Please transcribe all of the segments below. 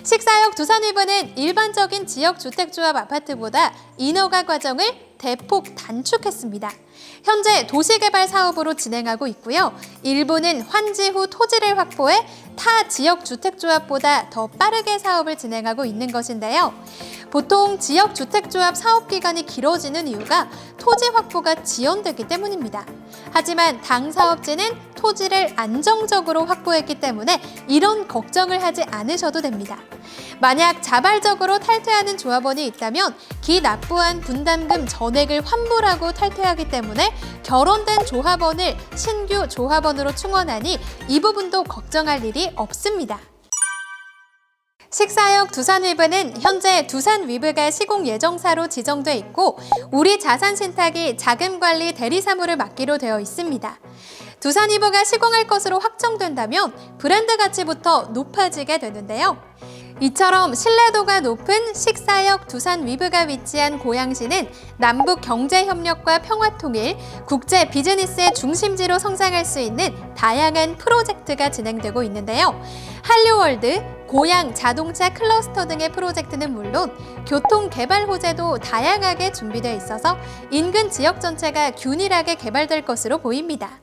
식사역 두산위브는 일반적인 지역주택조합 아파트보다 인허가 과정을 대폭 단축했습니다. 현재 도시개발 사업으로 진행하고 있고요. 일부는 환지 후 토지를 확보해 타 지역주택조합보다 더 빠르게 사업을 진행하고 있는 것인데요. 보통 지역주택조합 사업기간이 길어지는 이유가 토지 확보가 지연되기 때문입니다. 하지만 당 사업지는 토지를 안정적으로 확보했기 때문에 이런 걱정을 하지 않으셔도 됩니다. 만약 자발적으로 탈퇴하는 조합원이 있다면 기납부한 분담금 전액을 환불하고 탈퇴하기 때문에 결혼된 조합원을 신규 조합원으로 충원하니 이 부분도 걱정할 일이 없습니다. 식사역 두산위브는 현재 두산위브가 시공 예정사로 지정돼 있고 우리 자산신탁이 자금관리 대리사무를 맡기로 되어 있습니다. 두산위브가 시공할 것으로 확정된다면 브랜드 가치부터 높아지게 되는데요. 이처럼 신뢰도가 높은 식사역 두산위브가 위치한 고양시는 남북 경제협력과 평화통일, 국제 비즈니스의 중심지로 성장할 수 있는 다양한 프로젝트가 진행되고 있는데요. 한류월드, 고양 자동차 클러스터 등의 프로젝트는 물론 교통개발 호재도 다양하게 준비되어 있어서 인근 지역 전체가 균일하게 개발될 것으로 보입니다.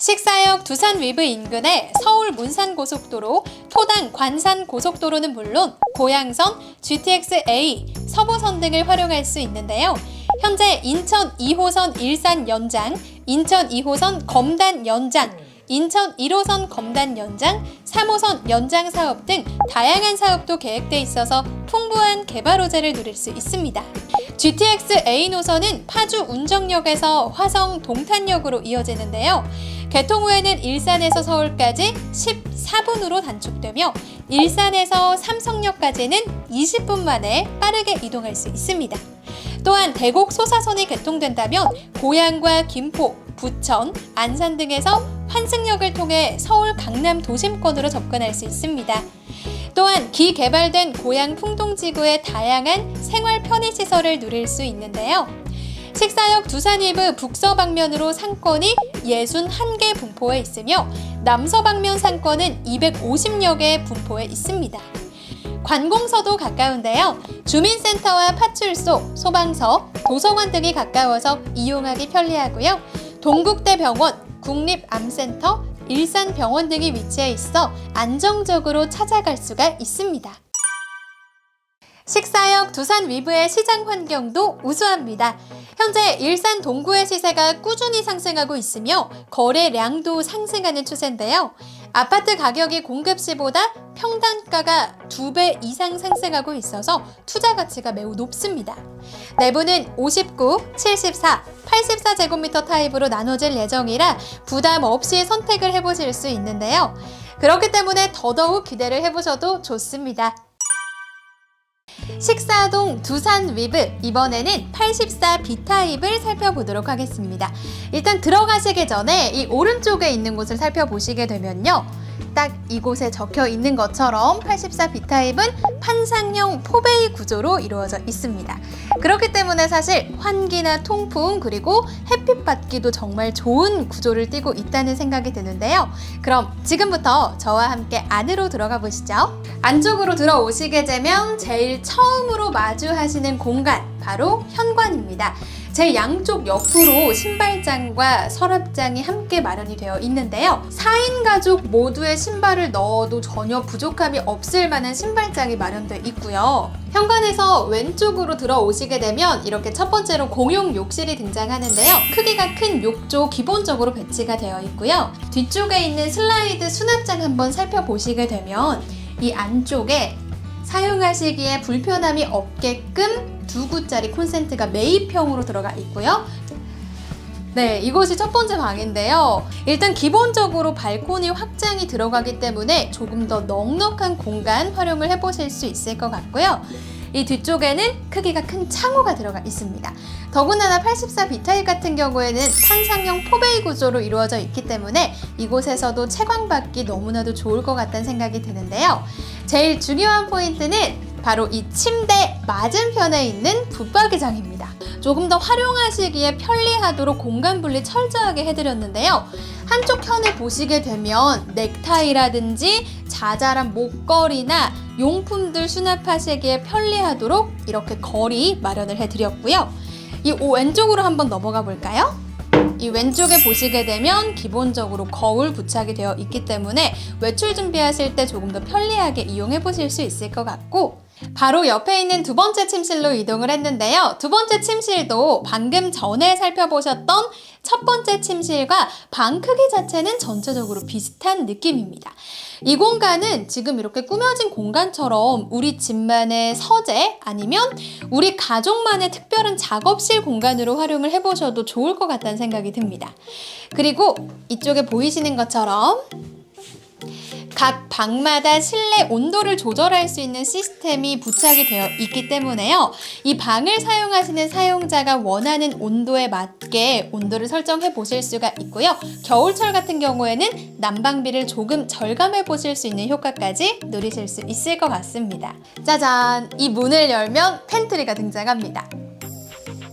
식사역 두산위브 인근의 서울 문산고속도로, 토당 관산고속도로는 물론 고양선, GTX-A, 서부선 등을 활용할 수 있는데요. 현재 인천 2호선 일산 연장, 인천 2호선 검단 연장, 인천 1호선 검단 연장, 3호선 연장 사업 등 다양한 사업도 계획돼 있어서 풍부한 개발 호재를 누릴 수 있습니다. GTX-A 노선은 파주 운정역에서 화성 동탄역으로 이어지는데요. 개통 후에는 일산에서 서울까지 14분으로 단축되며 일산에서 삼성역까지는 20분 만에 빠르게 이동할 수 있습니다. 또한 대곡 소사선이 개통된다면 고양과 김포, 부천, 안산 등에서 환승역을 통해 서울 강남 도심권으로 접근할 수 있습니다. 또한 기개발된 고양 풍동지구의 다양한 생활 편의시설을 누릴 수 있는데요. 식사역 두산위브 북서방면으로 상권이 61개 분포에 있으며 남서방면 상권은 250여 개 분포에 있습니다. 관공서도 가까운데요. 주민센터와 파출소, 소방서, 도서관 등이 가까워서 이용하기 편리하고요. 동국대병원, 국립암센터, 일산병원 등이 위치해 있어 안정적으로 찾아갈 수가 있습니다. 식사역 두산위브의 시장 환경도 우수합니다. 현재 일산 동구의 시세가 꾸준히 상승하고 있으며 거래량도 상승하는 추세인데요. 아파트 가격이 공급 시보다 평단가가 2배 이상 상승하고 있어서 투자 가치가 매우 높습니다. 내부는 59, 74, 84제곱미터 타입으로 나눠질 예정이라 부담 없이 선택을 해보실 수 있는데요. 그렇기 때문에 더더욱 기대를 해보셔도 좋습니다. 식사동 두산위브, 이번에는 84B타입을 살펴보도록 하겠습니다. 일단 들어가시기 전에 이 오른쪽에 있는 곳을 살펴보시게 되면요. 딱 이곳에 적혀 있는 것처럼 84B타입은 판상형 포베이 구조로 이루어져 있습니다. 그렇기 때문에 사실 환기나 통풍 그리고 햇빛 받기도 정말 좋은 구조를 띠고 있다는 생각이 드는데요. 그럼 지금부터 저와 함께 안으로 들어가 보시죠. 안쪽으로 들어오시게 되면 제일 처음으로 마주하시는 공간, 바로 현관입니다. 제 양쪽 옆으로 신발장과 서랍장이 함께 마련이 되어 있는데요. 4인 가족 모두의 신발을 넣어도 전혀 부족함이 없을 만한 신발장이 마련되어 있고요. 현관에서 왼쪽으로 들어오시게 되면 이렇게 첫 번째로 공용 욕실이 등장하는데요. 크기가 큰 욕조 기본적으로 배치가 되어 있고요. 뒤쪽에 있는 슬라이드 수납장 한번 살펴보시게 되면 이 안쪽에 사용하시기에 불편함이 없게끔 2구짜리 콘센트가 매입형으로 들어가 있고요. 네, 이곳이 첫 번째 방인데요. 일단 기본적으로 발코니 확장이 들어가기 때문에 조금 더 넉넉한 공간 활용을 해보실 수 있을 것 같고요. 이 뒤쪽에는 크기가 큰 창호가 들어가 있습니다. 더군다나 84B타입 같은 경우에는 판상형 포베이 구조로 이루어져 있기 때문에 이곳에서도 채광받기 너무나도 좋을 것 같다는 생각이 드는데요. 제일 중요한 포인트는 바로 이 침대 맞은편에 있는 붙박이장입니다. 조금 더 활용하시기에 편리하도록 공간 분리 철저하게 해드렸는데요. 한쪽 편을 보시게 되면 넥타이라든지 자잘한 목걸이나 용품들 수납하시기에 편리하도록 이렇게 거리 마련을 해드렸고요. 이 왼쪽으로 한번 넘어가 볼까요? 이 왼쪽에 보시게 되면 기본적으로 거울 부착이 되어 있기 때문에 외출 준비하실 때 조금 더 편리하게 이용해 보실 수 있을 것 같고, 바로 옆에 있는 두 번째 침실로 이동을 했는데요. 두 번째 침실도 방금 전에 살펴보셨던 첫 번째 침실과 방 크기 자체는 전체적으로 비슷한 느낌입니다. 이 공간은 지금 이렇게 꾸며진 공간처럼 우리 집만의 서재 아니면 우리 가족만의 특별한 작업실 공간으로 활용을 해보셔도 좋을 것 같다는 생각이 듭니다. 그리고 이쪽에 보이시는 것처럼 각 방마다 실내 온도를 조절할 수 있는 시스템이 부착이 되어 있기 때문에요. 이 방을 사용하시는 사용자가 원하는 온도에 맞게 온도를 설정해 보실 수가 있고요. 겨울철 같은 경우에는 난방비를 조금 절감해 보실 수 있는 효과까지 누리실 수 있을 것 같습니다. 짜잔! 이 문을 열면 팬트리가 등장합니다.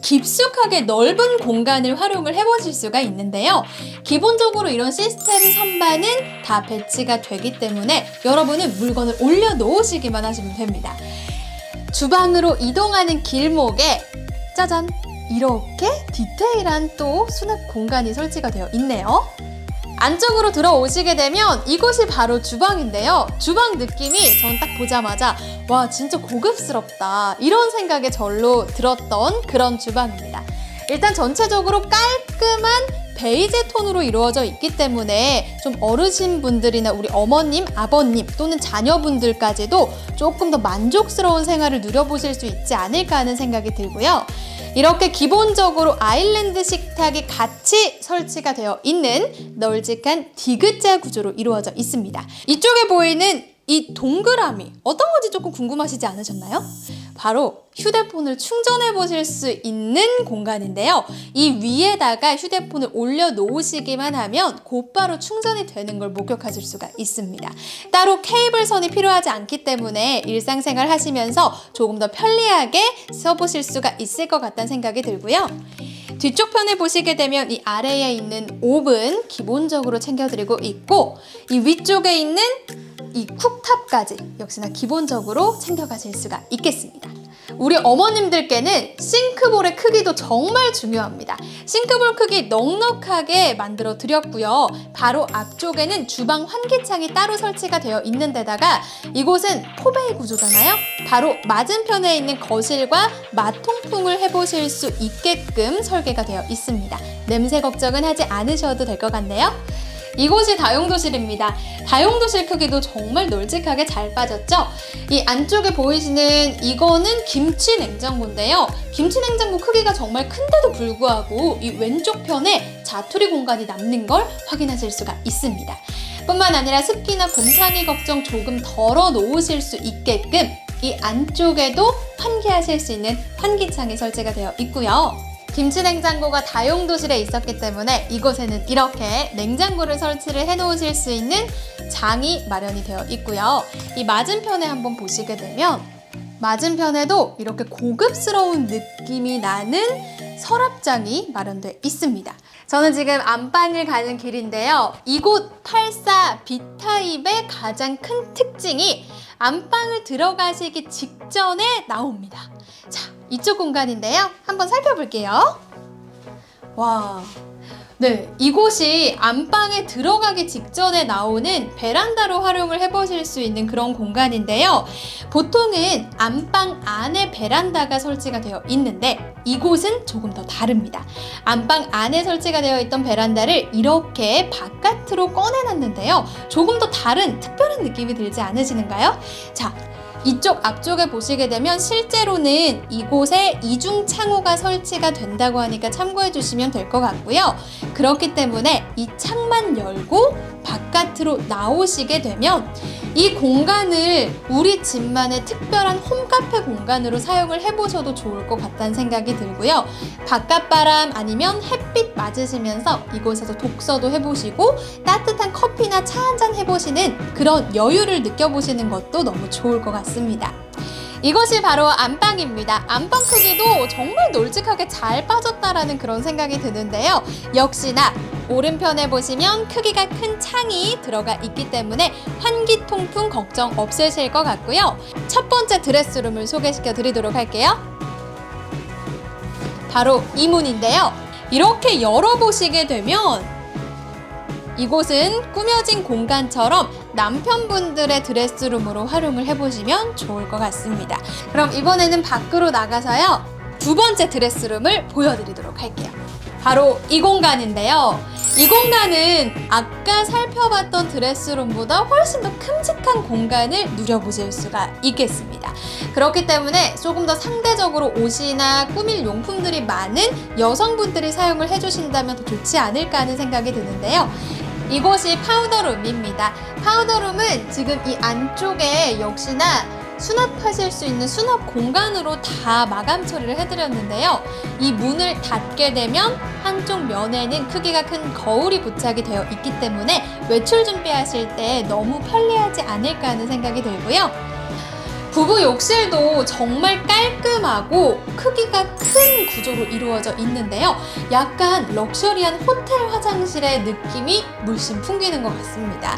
깊숙하게 넓은 공간을 활용을 해보실 수가 있는데요. 기본적으로 이런 시스템 선반은 다 배치가 되기 때문에 여러분은 물건을 올려놓으시기만 하시면 됩니다. 주방으로 이동하는 길목에 짜잔! 이렇게 디테일한 또 수납 공간이 설치가 되어 있네요. 안쪽으로 들어오시게 되면 이곳이 바로 주방인데요. 주방 느낌이 저는 딱 보자마자 와, 진짜 고급스럽다, 이런 생각이 절로 들었던 그런 주방입니다. 일단 전체적으로 깔끔한 베이지 톤으로 이루어져 있기 때문에 좀 어르신분들이나 우리 어머님, 아버님 또는 자녀분들까지도 조금 더 만족스러운 생활을 누려보실 수 있지 않을까 하는 생각이 들고요. 이렇게 기본적으로 아일랜드 식탁이 같이 설치가 되어 있는 널찍한 디귿자 구조로 이루어져 있습니다. 이쪽에 보이는 이 동그라미 어떤 건지 조금 궁금하시지 않으셨나요? 바로 휴대폰을 충전해 보실 수 있는 공간인데요. 이 위에다가 휴대폰을 올려놓으시기만 하면 곧바로 충전이 되는 걸 목격하실 수가 있습니다. 따로 케이블선이 필요하지 않기 때문에 일상생활 하시면서 조금 더 편리하게 써보실 수가 있을 것 같다는 생각이 들고요. 뒤쪽 편에 보시게 되면 이 아래에 있는 오븐 기본적으로 챙겨드리고 있고, 이 위쪽에 있는 이 쿡탑까지 역시나 기본적으로 챙겨가실 수가 있겠습니다. 우리 어머님들께는 싱크볼의 크기도 정말 중요합니다. 싱크볼 크기 넉넉하게 만들어 드렸고요. 바로 앞쪽에는 주방 환기창이 따로 설치가 되어 있는 데다가 이곳은 포베이 구조잖아요. 바로 맞은편에 있는 거실과 마통풍을 해보실 수 있게끔 설계가 되어 있습니다. 냄새 걱정은 하지 않으셔도 될 것 같네요. 이곳이 다용도실입니다. 다용도실 크기도 정말 널찍하게 잘 빠졌죠? 이 안쪽에 보이시는 이거는 김치 냉장고인데요. 김치 냉장고 크기가 정말 큰데도 불구하고 이 왼쪽 편에 자투리 공간이 남는 걸 확인하실 수가 있습니다. 뿐만 아니라 습기나 곰팡이 걱정 조금 덜어 놓으실 수 있게끔 이 안쪽에도 환기하실 수 있는 환기창이 설치가 되어 있고요. 김치 냉장고가 다용도실에 있었기 때문에 이곳에는 이렇게 냉장고를 설치를 해 놓으실 수 있는 장이 마련이 되어 있고요. 이 맞은편에 한번 보시게 되면 맞은편에도 이렇게 고급스러운 느낌이 나는 서랍장이 마련되어 있습니다. 저는 지금 안방을 가는 길인데요. 이곳 84 B타입의 가장 큰 특징이 안방을 들어가시기 직전에 나옵니다. 자, 이쪽 공간인데요. 한번 살펴볼게요. 와, 네, 이곳이 안방에 들어가기 직전에 나오는 베란다로 활용을 해보실 수 있는 그런 공간인데요. 보통은 안방 안에 베란다가 설치가 되어 있는데 이곳은 조금 더 다릅니다. 안방 안에 설치가 되어 있던 베란다를 이렇게 바깥으로 꺼내놨는데요. 조금 더 다른 특별한 느낌이 들지 않으시는가요? 자, 이쪽 앞쪽에 보시게 되면 실제로는 이곳에 이중 창호가 설치가 된다고 하니까 참고해 주시면 될 것 같고요. 그렇기 때문에 이 창만 열고 바깥으로 나오시게 되면 이 공간을 우리 집만의 특별한 홈카페 공간으로 사용을 해보셔도 좋을 것 같다는 생각이 들고요. 바깥바람 아니면 햇빛 맞으시면서 이곳에서 독서도 해보시고 따뜻한 커피나 차 한잔 해보시는 그런 여유를 느껴보시는 것도 너무 좋을 것 같습니다. 이것이 바로 안방입니다. 안방 크기도 정말 널찍하게 잘 빠졌다라는 그런 생각이 드는데요. 역시나 오른편에 보시면 크기가 큰 창이 들어가 있기 때문에 환기 통풍 걱정 없으실 것 같고요. 첫 번째 드레스룸을 소개시켜 드리도록 할게요. 바로 이 문인데요. 이렇게 열어보시게 되면 이곳은 꾸며진 공간처럼 남편분들의 드레스룸으로 활용을 해보시면 좋을 것 같습니다. 그럼 이번에는 밖으로 나가서요. 두 번째 드레스룸을 보여드리도록 할게요. 바로 이 공간인데요. 이 공간은 아까 살펴봤던 드레스룸보다 훨씬 더 큼직한 공간을 누려보실 수가 있겠습니다. 그렇기 때문에 조금 더 상대적으로 옷이나 꾸밀 용품들이 많은 여성분들이 사용을 해주신다면 더 좋지 않을까 하는 생각이 드는데요. 이곳이 파우더룸입니다. 파우더룸은 지금 이 안쪽에 역시나 수납하실 수 있는 수납 공간으로 다 마감 처리를 해드렸는데요. 이 문을 닫게 되면 한쪽 면에는 크기가 큰 거울이 부착이 되어 있기 때문에 외출 준비하실 때 너무 편리하지 않을까 하는 생각이 들고요. 부부 욕실도 정말 깔끔하고 크기가 큰 구조로 이루어져 있는데요. 약간 럭셔리한 호텔 화장실의 느낌이 물씬 풍기는 것 같습니다.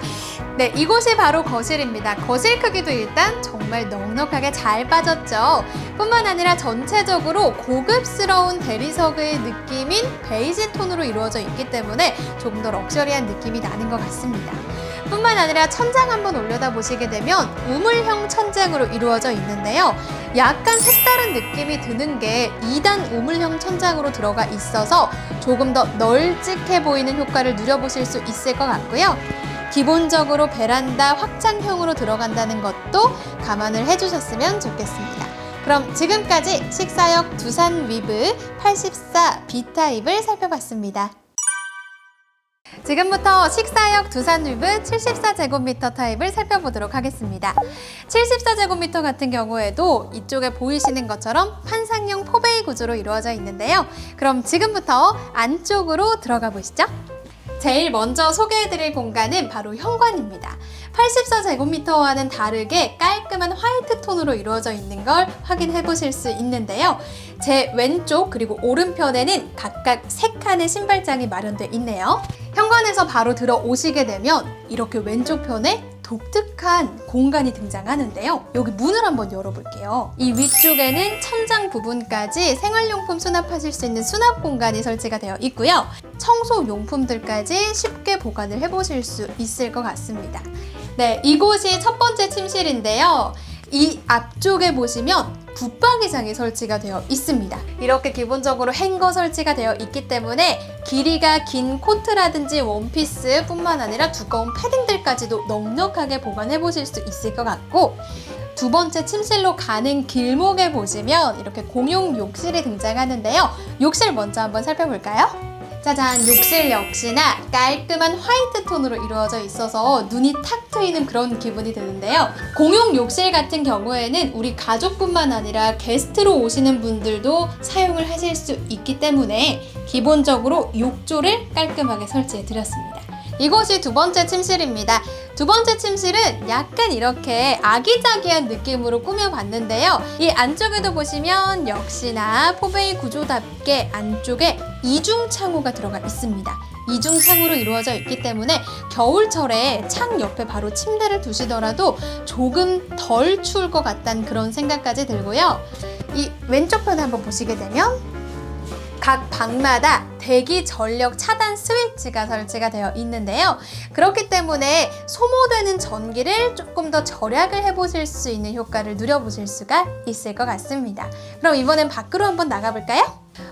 네, 이곳이 바로 거실입니다. 거실 크기도 일단 정말 넉넉하게 잘 빠졌죠. 뿐만 아니라 전체적으로 고급스러운 대리석의 느낌인 베이지 톤으로 이루어져 있기 때문에 조금 더 럭셔리한 느낌이 나는 것 같습니다. 뿐만 아니라 천장 한번 올려다 보시게 되면 우물형 천장으로 이루어져 있는데요. 약간 색다른 느낌이 드는 게 2단 우물형 천장으로 들어가 있어서 조금 더 널찍해 보이는 효과를 누려보실 수 있을 것 같고요. 기본적으로 베란다 확장형으로 들어간다는 것도 감안을 해주셨으면 좋겠습니다. 그럼 지금까지 식사역 두산 위브 84 B타입을 살펴봤습니다. 지금부터 식사역 두산 위브 74제곱미터 타입을 살펴보도록 하겠습니다. 74제곱미터 같은 경우에도 이쪽에 보이시는 것처럼 판상형 포베이 구조로 이루어져 있는데요. 그럼 지금부터 안쪽으로 들어가 보시죠. 제일 먼저 소개해드릴 공간은 바로 현관입니다. 84제곱미터와는 다르게 깔끔한 화이트 톤으로 이루어져 있는 걸 확인해 보실 수 있는데요. 제 왼쪽 그리고 오른편에는 각각 3칸의 신발장이 마련되어 있네요. 현관에서 바로 들어오시게 되면 이렇게 왼쪽 편에 독특한 공간이 등장하는데요. 여기 문을 한번 열어볼게요. 이 위쪽에는 천장 부분까지 생활용품 수납하실 수 있는 수납 공간이 설치가 되어 있고요. 청소용품들까지 쉽게 보관을 해보실 수 있을 것 같습니다. 네, 이곳이 첫 번째 침실인데요. 이 앞쪽에 보시면 붙박이장이 설치가 되어 있습니다. 이렇게 기본적으로 행거 설치가 되어 있기 때문에 길이가 긴 코트라든지 원피스 뿐만 아니라 두꺼운 패딩들까지도 넉넉하게 보관해 보실 수 있을 것 같고, 두 번째 침실로 가는 길목에 보시면 이렇게 공용 욕실이 등장하는데요. 욕실 먼저 한번 살펴볼까요? 짜잔, 욕실 역시나 깔끔한 화이트 톤으로 이루어져 있어서 눈이 탁 트이는 그런 기분이 드는데요. 공용 욕실 같은 경우에는 우리 가족뿐만 아니라 게스트로 오시는 분들도 사용을 하실 수 있기 때문에 기본적으로 욕조를 깔끔하게 설치해 드렸습니다. 이곳이 두 번째 침실입니다. 두 번째 침실은 약간 이렇게 아기자기한 느낌으로 꾸며봤는데요. 이 안쪽에도 보시면 역시나 포베이 구조답게 안쪽에 이중 창호가 들어가 있습니다. 이중 창으로 이루어져 있기 때문에 겨울철에 창 옆에 바로 침대를 두시더라도 조금 덜 추울 것 같다는 그런 생각까지 들고요. 이 왼쪽 편에 한번 보시게 되면 각 방마다 대기 전력 차단 스위치가 설치가 되어 있는데요. 그렇기 때문에 소모되는 전기를 조금 더 절약을 해보실 수 있는 효과를 누려보실 수가 있을 것 같습니다. 그럼 이번엔 밖으로 한번 나가볼까요?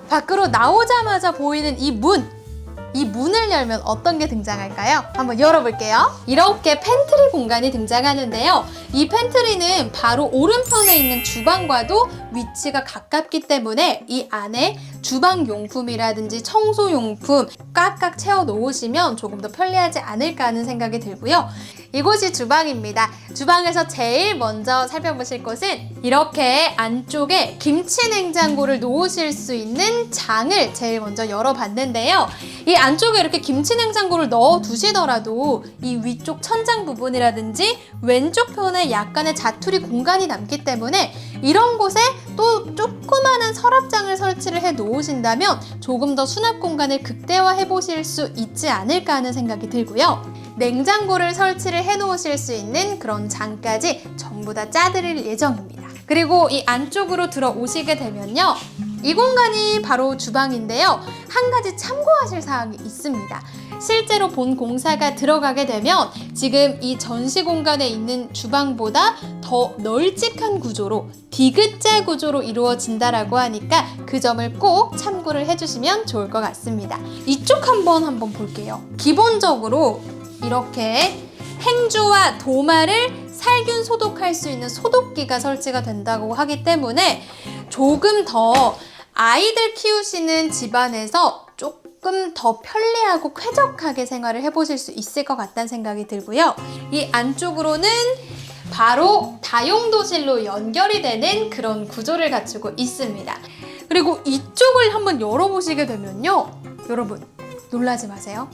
밖으로 나오자마자 보이는 이 문을 열면 어떤 게 등장할까요? 한번 열어볼게요. 이렇게 팬트리 공간이 등장하는데요. 이 팬트리는 바로 오른편에 있는 주방과도 위치가 가깝기 때문에 이 안에 주방용품이라든지 청소용품 꽉꽉 채워 놓으시면 조금 더 편리하지 않을까 하는 생각이 들고요. 이곳이 주방입니다. 주방에서 제일 먼저 살펴보실 곳은 이렇게 안쪽에 김치 냉장고를 놓으실 수 있는 장을 제일 먼저 열어봤는데요. 이 안쪽에 이렇게 김치 냉장고를 넣어 두시더라도 이 위쪽 천장 부분이라든지 왼쪽 편에 중간에 약간의 자투리 공간이 남기 때문에 이런 곳에 또 조그마한 서랍장을 설치를 해 놓으신다면 조금 더 수납 공간을 극대화해 보실 수 있지 않을까 하는 생각이 들고요. 냉장고를 설치를 해 놓으실 수 있는 그런 장까지 전부 다 짜드릴 예정입니다. 그리고 이 안쪽으로 들어오시게 되면요, 이 공간이 바로 주방인데요. 한 가지 참고하실 사항이 있습니다. 실제로 본 공사가 들어가게 되면 지금 이 전시 공간에 있는 주방보다 더 널찍한 구조로 디귿자 구조로 이루어진다라고 하니까 그 점을 꼭 참고를 해주시면 좋을 것 같습니다. 이쪽 한번 볼게요. 기본적으로 이렇게 행주와 도마를 살균 소독할 수 있는 소독기가 설치가 된다고 하기 때문에 조금 더 아이들 키우시는 집안에서 조금 더 편리하고 쾌적하게 생활을 해보실 수 있을 것 같다는 생각이 들고요. 이 안쪽으로는 바로 다용도실로 연결이 되는 그런 구조를 갖추고 있습니다. 그리고 이쪽을 한번 열어보시게 되면요, 여러분 놀라지 마세요.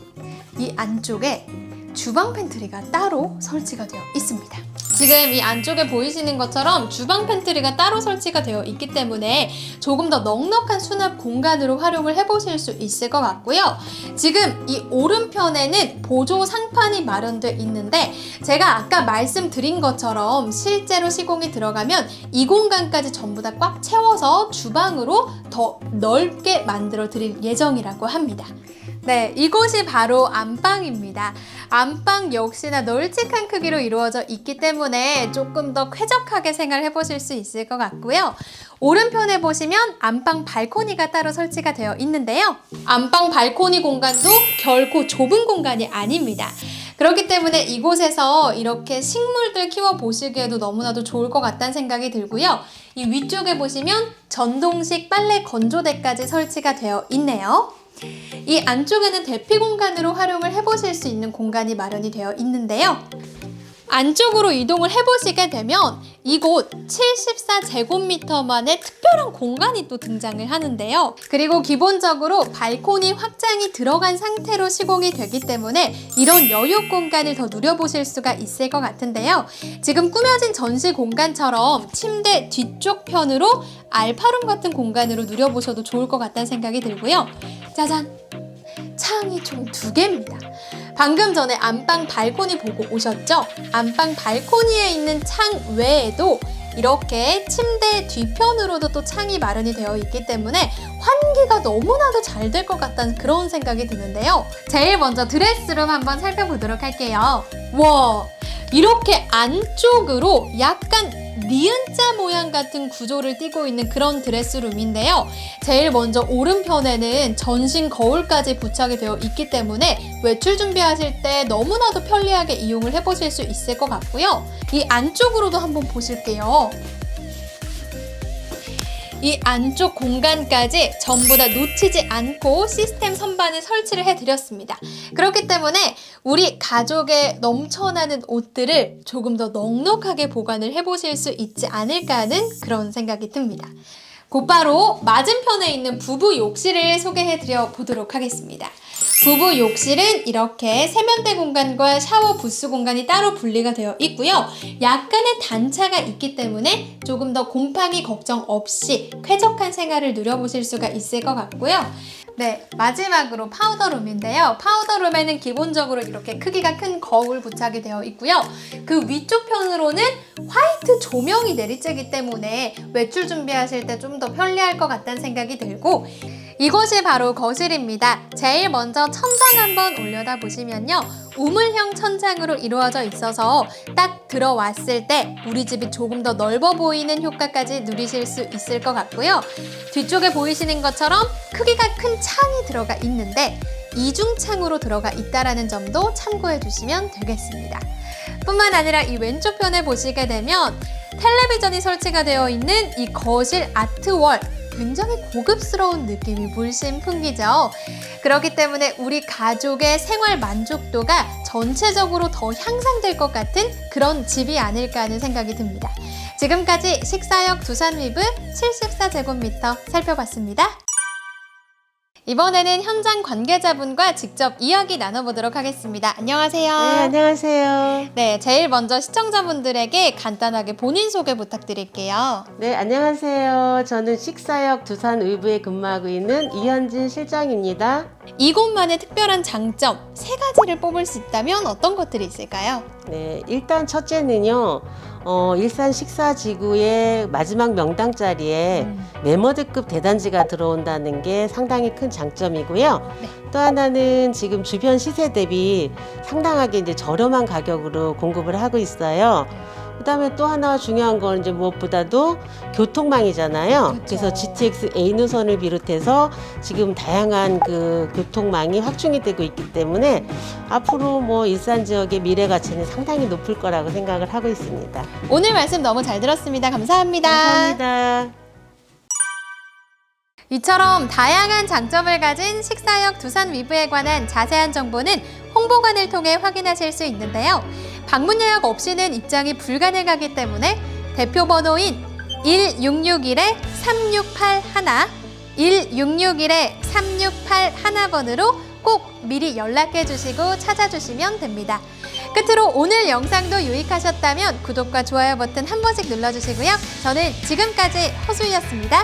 이 안쪽에 주방 팬트리가 따로 설치가 되어 있습니다. 지금 이 안쪽에 보이시는 것처럼 주방 팬트리가 따로 설치가 되어 있기 때문에 조금 더 넉넉한 수납 공간으로 활용을 해보실 수 있을 것 같고요. 지금 이 오른편에는 보조 상판이 마련되어 있는데 제가 아까 말씀드린 것처럼 실제로 시공이 들어가면 이 공간까지 전부 다 꽉 채워서 주방으로 더 넓게 만들어 드릴 예정이라고 합니다. 네, 이곳이 바로 안방입니다. 안방 역시나 널찍한 크기로 이루어져 있기 때문에 조금 더 쾌적하게 생활해 보실 수 있을 것 같고요. 오른편에 보시면 안방 발코니가 따로 설치가 되어 있는데요. 안방 발코니 공간도 결코 좁은 공간이 아닙니다. 그렇기 때문에 이곳에서 이렇게 식물들 키워보시기에도 너무나도 좋을 것 같다는 생각이 들고요. 이 위쪽에 보시면 전동식 빨래 건조대까지 설치가 되어 있네요. 이 안쪽에는 대피 공간으로 활용을 해보실 수 있는 공간이 마련이 되어 있는데요. 안쪽으로 이동을 해보시게 되면 이곳 74제곱미터만의 특별한 공간이 또 등장을 하는데요. 그리고 기본적으로 발코니 확장이 들어간 상태로 시공이 되기 때문에 이런 여유 공간을 더 누려보실 수가 있을 것 같은데요. 지금 꾸며진 전시 공간처럼 침대 뒤쪽 편으로 알파룸 같은 공간으로 누려보셔도 좋을 것 같다는 생각이 들고요. 짜잔! 창이 총 2개입니다. 방금 전에 안방 발코니 보고 오셨죠? 안방 발코니에 있는 창 외에도 이렇게 침대 뒤편으로도 또 창이 마련이 되어 있기 때문에 환기가 너무나도 잘 될 것 같다는 그런 생각이 드는데요. 제일 먼저 드레스룸 한번 살펴보도록 할게요. 와, 이렇게 안쪽으로 약간 니은자 모양 같은 구조를 띠고 있는 그런 드레스룸인데요. 제일 먼저 오른편에는 전신 거울까지 부착이 되어 있기 때문에 외출 준비하실 때 너무나도 편리하게 이용을 해보실 수 있을 것 같고요. 이 안쪽으로도 한번 보실게요. 이 안쪽 공간까지 전부 다 놓치지 않고 시스템 선반을 설치를 해드렸습니다. 그렇기 때문에 우리 가족의 넘쳐나는 옷들을 조금 더 넉넉하게 보관을 해보실 수 있지 않을까 하는 그런 생각이 듭니다. 곧바로 맞은편에 있는 부부 욕실을 소개해드려 보도록 하겠습니다. 부부 욕실은 이렇게 세면대 공간과 샤워 부스 공간이 따로 분리가 되어 있고요. 약간의 단차가 있기 때문에 조금 더 곰팡이 걱정 없이 쾌적한 생활을 누려보실 수가 있을 것 같고요. 네, 마지막으로 파우더룸인데요. 파우더룸에는 기본적으로 이렇게 크기가 큰 거울 부착이 되어 있고요. 그 위쪽 편으로는 화이트 조명이 내리쬐기 때문에 외출 준비하실 때 좀 더 편리할 것 같다는 생각이 들고, 이곳이 바로 거실입니다. 제일 먼저 천장 한번 올려다 보시면요. 우물형 천장으로 이루어져 있어서 딱 들어왔을 때 우리 집이 조금 더 넓어 보이는 효과까지 누리실 수 있을 것 같고요. 뒤쪽에 보이시는 것처럼 크기가 큰 창이 들어가 있는데 이중창으로 들어가 있다는 점도 참고해 주시면 되겠습니다. 뿐만 아니라 이 왼쪽 편에 보시게 되면 텔레비전이 설치가 되어 있는 이 거실 아트월, 굉장히 고급스러운 느낌이 물씬 풍기죠. 그렇기 때문에 우리 가족의 생활 만족도가 전체적으로 더 향상될 것 같은 그런 집이 아닐까 하는 생각이 듭니다. 지금까지 식사역 두산위브 74제곱미터 살펴봤습니다. 이번에는 현장 관계자분과 직접 이야기 나눠보도록 하겠습니다. 안녕하세요. 네, 안녕하세요. 네, 제일 먼저 시청자분들에게 간단하게 본인 소개 부탁드릴게요. 네, 안녕하세요. 저는 식사역 두산의부에 근무하고 있는 이현진 실장입니다. 이곳만의 특별한 장점 세 가지를 뽑을 수 있다면 어떤 것들이 있을까요? 네, 일단 첫째는요. 일산 식사지구의 마지막 명당 자리에 메머드급 대단지가 들어온다는 게 상당히 큰 장점이고요. 네. 또 하나는 지금 주변 시세 대비 상당하게 이제 저렴한 가격으로 공급을 하고 있어요. 그다음에 또 하나 중요한 건 이제 무엇보다도 교통망이잖아요. 그렇죠. 그래서 GTX A 노선을 비롯해서 지금 다양한 그 교통망이 확충이 되고 있기 때문에 앞으로 뭐 일산 지역의 미래 가치는 상당히 높을 거라고 생각을 하고 있습니다. 오늘 말씀 너무 잘 들었습니다. 감사합니다. 감사합니다. 이처럼 다양한 장점을 가진 식사역 두산 위브에 관한 자세한 정보는 홍보관을 통해 확인하실 수 있는데요. 방문 예약 없이는 입장이 불가능하기 때문에 대표 번호인 1661-3681, 1661-3681번으로 꼭 미리 연락해 주시고 찾아주시면 됩니다. 끝으로 오늘 영상도 유익하셨다면 구독과 좋아요 버튼 한 번씩 눌러주시고요. 저는 지금까지 허수희였습니다.